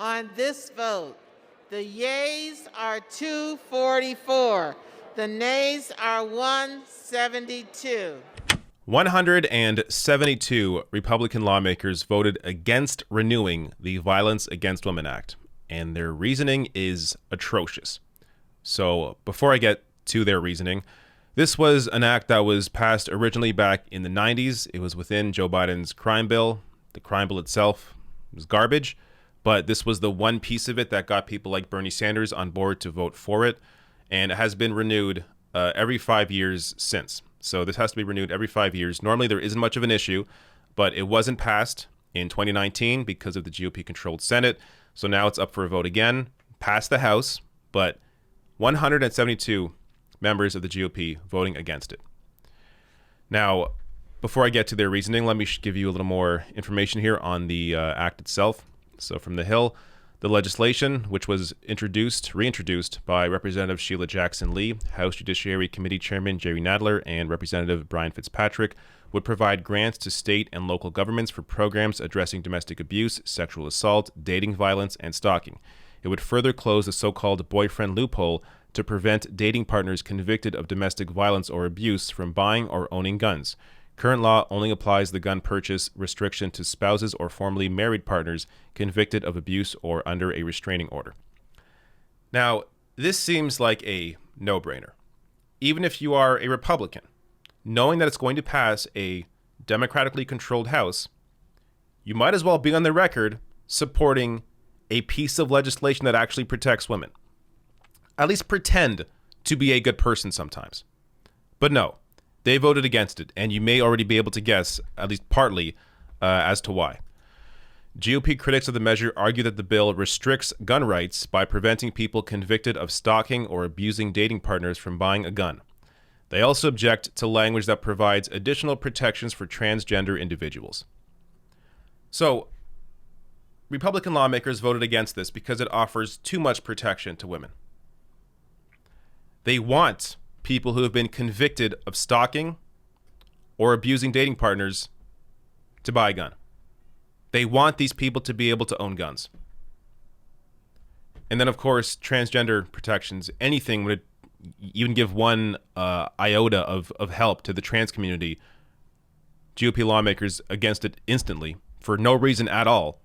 On this vote, the yeas are 244. The nays are 172. 172 Republican lawmakers voted against renewing the Violence Against Women Act, and their reasoning is atrocious. So before I get to their reasoning, this was an act that was passed originally back in the 90s. It was within Joe Biden's crime bill. The crime bill itself was garbage, but this was the one piece of it that got people like Bernie Sanders on board to vote for it, and it has been renewed every 5 years since. So this has to be renewed every 5 years. Normally there isn't much of an issue, but it wasn't passed in 2019 because of the GOP-controlled Senate. So now it's up for a vote again, passed the House, but 172 members of the GOP voting against it. Now, before I get to their reasoning, let me give you a little more information here on the act itself. So from the Hill, the legislation, which was reintroduced by Representative Sheila Jackson Lee, House Judiciary Committee Chairman Jerry Nadler, and Representative Brian Fitzpatrick, would provide grants to state and local governments for programs addressing domestic abuse, sexual assault, dating violence, and stalking. It would further close the so-called boyfriend loophole to prevent dating partners convicted of domestic violence or abuse from buying or owning guns. Current law only applies the gun purchase restriction to spouses or formerly married partners convicted of abuse or under a restraining order. Now, this seems like a no-brainer. Even if you are a Republican, knowing that it's going to pass a democratically controlled House, you might as well be on the record supporting a piece of legislation that actually protects women. At least pretend to be a good person sometimes. But no. They voted against it, and you may already be able to guess, at least partly, as to why. GOP critics of the measure argue that the bill restricts gun rights by preventing people convicted of stalking or abusing dating partners from buying a gun. They also object to language that provides additional protections for transgender individuals. So, Republican lawmakers voted against this because it offers too much protection to women. They want people who have been convicted of stalking or abusing dating partners to buy a gun. They want these people to be able to own guns. And then, of course, transgender protections. Anything would even give one iota of help to the trans community. GOP lawmakers against it instantly for no reason at all.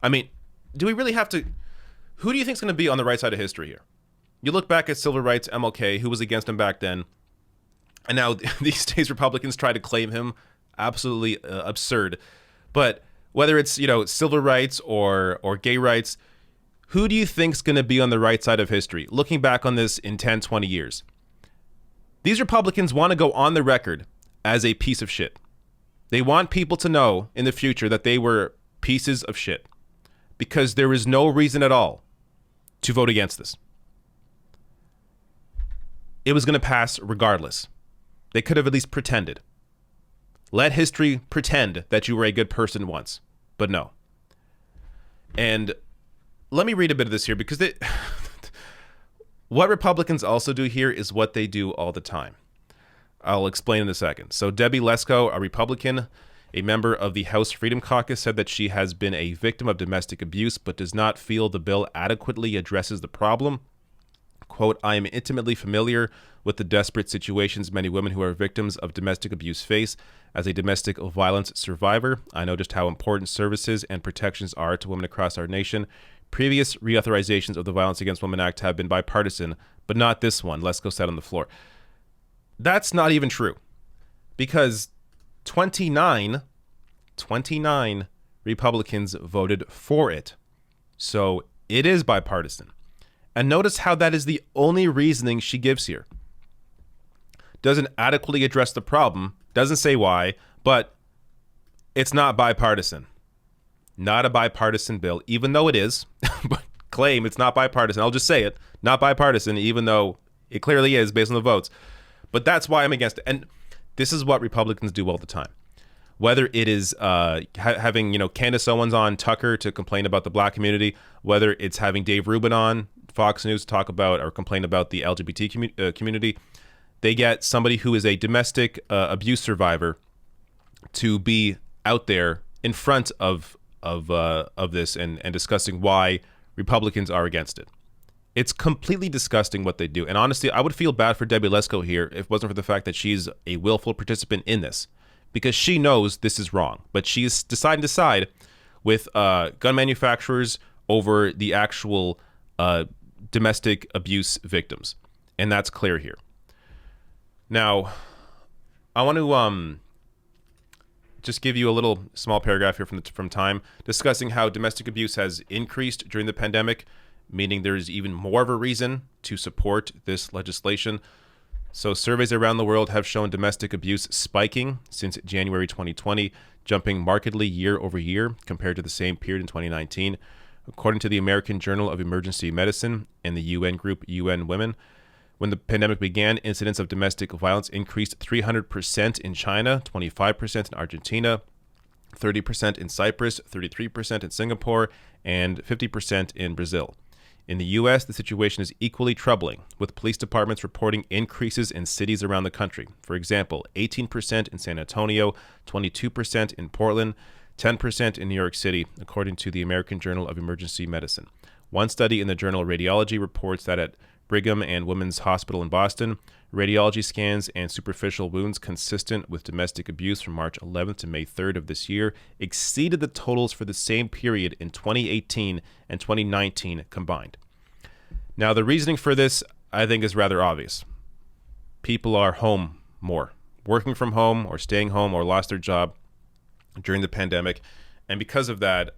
I mean, do we really have to... Who do you think is going to be on the right side of history here? You look back at civil rights, MLK, who was against him back then, and now these days Republicans try to claim him. Absolutely absurd. But whether it's, civil rights or gay rights, who do you think's going to be on the right side of history? Looking back on this in 10, 20 years. These Republicans want to go on the record as a piece of shit. They want people to know in the future that they were pieces of shit. Because there is no reason at all to vote against this. It was going to pass regardless. They could have at least pretended. Let history pretend that you were a good person once. But no. And let me read a bit of this here because what Republicans also do here is what they do all the time. I'll explain in a second. So Debbie Lesko, a Republican, a member of the House Freedom Caucus, said that she has been a victim of domestic abuse but does not feel the bill adequately addresses the problem. Quote, I am intimately familiar with the desperate situations many women who are victims of domestic abuse face. As a domestic violence survivor, I know just how important services and protections are to women across our nation. Previous reauthorizations of the Violence Against Women Act have been bipartisan, but not this one, Lesko said on the floor. That's not even true, because 29 Republicans voted for it. So it is bipartisan. And notice how that is the only reasoning she gives here. Doesn't adequately address the problem, doesn't say why, but it's not bipartisan. Not a bipartisan bill, even though it is, but claim it's not bipartisan. I'll just say it, not bipartisan, even though it clearly is based on the votes. But that's why I'm against it. And this is what Republicans do all the time. Whether it is having, Candace Owens on Tucker to complain about the black community, whether it's having Dave Rubin on Fox News to talk about or complain about the LGBT community, they get somebody who is a domestic abuse survivor to be out there in front of of this and discussing why Republicans are against it. It's completely disgusting what they do. And honestly, I would feel bad for Debbie Lesko here if it wasn't for the fact that she's a willful participant in this, because she knows this is wrong. But she's deciding to side with gun manufacturers over the actual domestic abuse victims. And that's clear here. Now, I want to just give you a little small paragraph here from Time discussing how domestic abuse has increased during the pandemic, meaning there's even more of a reason to support this legislation. So surveys around the world have shown domestic abuse spiking since January 2020, jumping markedly year over year compared to the same period in 2019. According to the American Journal of Emergency Medicine and the UN group UN Women, when the pandemic began, incidents of domestic violence increased 300% in China, 25% in Argentina, 30% in Cyprus, 33% in Singapore, and 50% in Brazil. In the U.S., the situation is equally troubling, with police departments reporting increases in cities around the country. For example, 18% in San Antonio, 22% in Portland, 10% in New York City, according to the American Journal of Emergency Medicine. One study in the journal Radiology reports that at Brigham and Women's Hospital in Boston, radiology scans and superficial wounds consistent with domestic abuse from March 11th to May 3rd of this year exceeded the totals for the same period in 2018 and 2019 combined. Now, the reasoning for this, I think, is rather obvious. People are home more, working from home or staying home or lost their job during the pandemic. And because of that,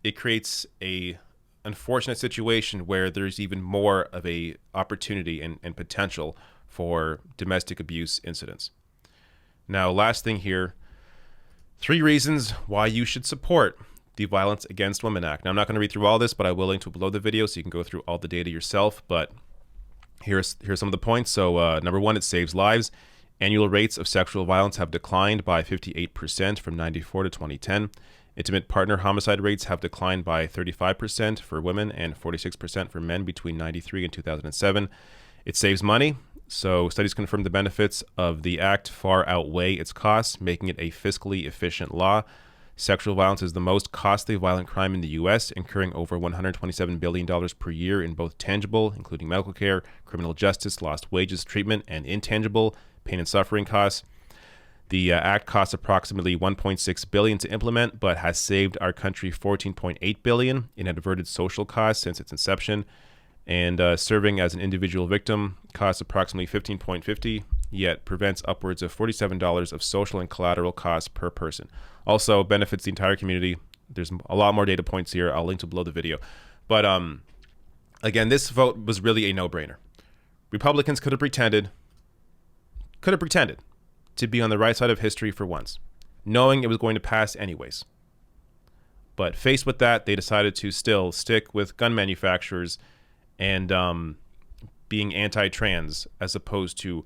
it creates a unfortunate situation where there's even more of a opportunity and potential for domestic abuse incidents. Now, last thing here, 3 reasons why you should support the Violence Against Women Act. Now, I'm not going to read through all this, but I will link to below the video so you can go through all the data yourself. But here's some of the points. So number 1, it saves lives. Annual rates of sexual violence have declined by 58% from 94 to 2010. Intimate partner homicide rates have declined by 35% for women and 46% for men between 1993 and 2007. It saves money. So studies confirm the benefits of the act far outweigh its costs, making it a fiscally efficient law. Sexual violence is the most costly violent crime in the U.S., incurring over $127 billion per year in both tangible, including medical care, criminal justice, lost wages, treatment, and intangible, pain and suffering costs. The act costs approximately $1.6 billion to implement, but has saved our country $14.8 billion in averted social costs since its inception. And serving as an individual victim costs approximately $15.50, yet prevents upwards of $47 of social and collateral costs per person. Also benefits the entire community. There's a lot more data points here. I'll link to below the video. But again, this vote was really a no-brainer. Republicans could have pretended to be on the right side of history for once, knowing it was going to pass anyways. But faced with that, they decided to still stick with gun manufacturers and being anti-trans, as opposed to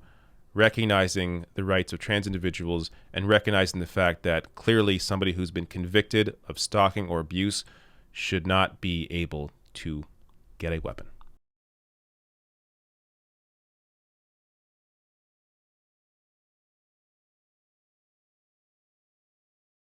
recognizing the rights of trans individuals and recognizing the fact that clearly somebody who's been convicted of stalking or abuse should not be able to get a weapon.